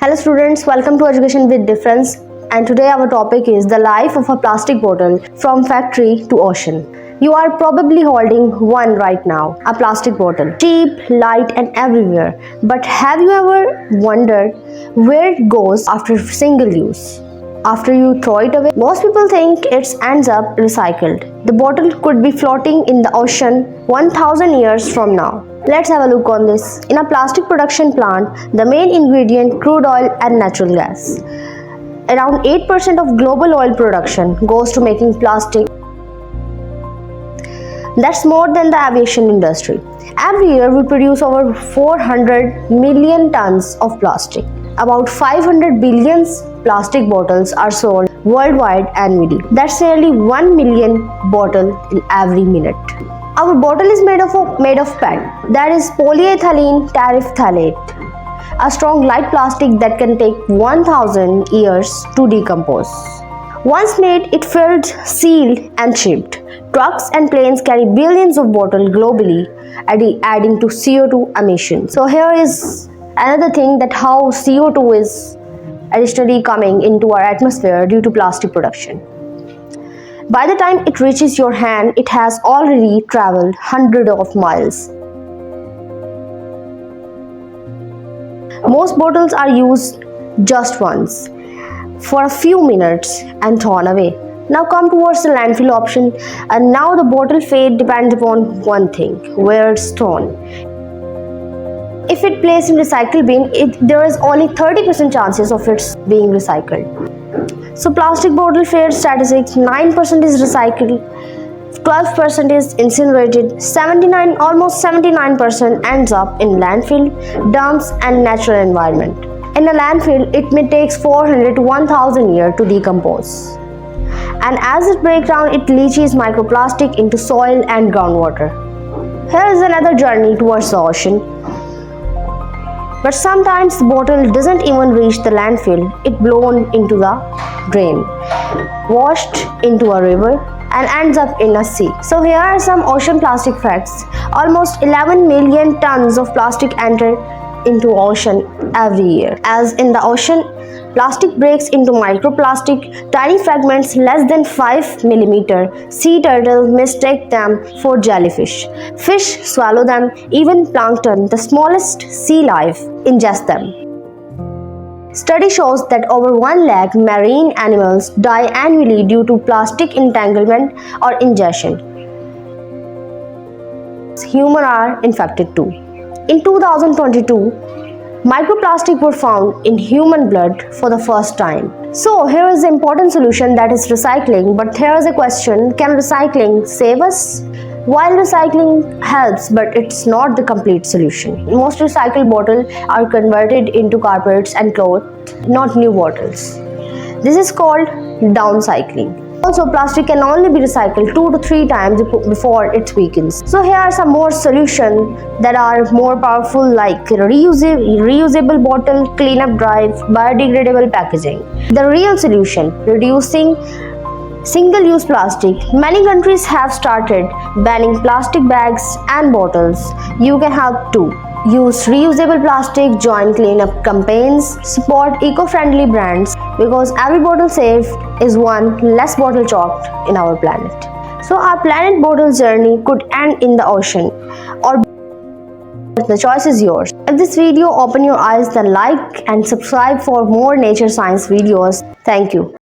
Hello students, welcome to Education with Difference, and today our topic is the life of a plastic bottle from factory to ocean. You are probably holding one right now, a plastic bottle, cheap, light and everywhere. But have you ever wondered where it goes after single use? After you throw it away? Most people think it ends up recycled. The bottle could be floating in the ocean 1000 years from now. Let's have a look on this. In a plastic production plant, the main ingredient crude oil and natural gas. Around 8% of global oil production goes to making plastic. That's more than the aviation industry. Every year we produce over 400 million tons of plastic. About 500 billion plastic bottles are sold worldwide annually. That's nearly 1 million bottles in every minute. Our bottle is made of PET, that is polyethylene terephthalate, a strong light plastic that can take 1000 years to decompose. Once made, it filled, sealed and shipped. Trucks and planes carry billions of bottles globally, adding to CO2 emissions. So here is another thing that how CO2 is additionally coming into our atmosphere due to plastic production. By the time it reaches your hand, it has already traveled hundreds of miles. Most bottles are used just once, for a few minutes and thrown away. Now come towards the landfill option, and now the bottle fate depends upon one thing: where it's thrown. If it placed in recycle bin, there is only 30% chances of its being recycled. So plastic bottle fate statistics: 9% is recycled, 12% is incinerated, almost 79% ends up in landfill, dumps and natural environment. In a landfill, it may take 400 to 1000 years to decompose. And as it breaks down, it leaches microplastic into soil and groundwater. Here is another journey towards the ocean. But sometimes the bottle doesn't even reach the landfill. It's blown into the drain, washed into a river and ends up in a sea. So here are some ocean plastic facts. Almost 11 million tons of plastic enter into ocean every year. As in the ocean, plastic breaks into microplastic, tiny fragments less than 5 mm. Sea turtles mistake them for jellyfish. Fish swallow them. Even plankton, the smallest sea life, ingest them. Study shows that over 1 lakh marine animals die annually due to plastic entanglement or ingestion. Humans are infected too. In 2022, microplastic were found in human blood for the first time. So here is the important solution, that is recycling. But here is a question: can recycling save us? While recycling helps, but it's not the complete solution. Most recycled bottles are converted into carpets and clothes, not new bottles. This is called downcycling. Also, plastic can only be recycled 2 to 3 times before it weakens. So here are some more solutions that are more powerful, like reusable bottle, cleanup drive, biodegradable packaging. The real solution: reducing single-use plastic. Many countries have started banning plastic bags and bottles. You can help too. Use reusable plastic, join cleanup campaigns, support eco-friendly brands, because every bottle saved is one less bottle chalked in our planet. So our planet bottle journey could end in the ocean, or the choice is yours. If this video opened your eyes, then like and subscribe for more nature science videos. Thank you.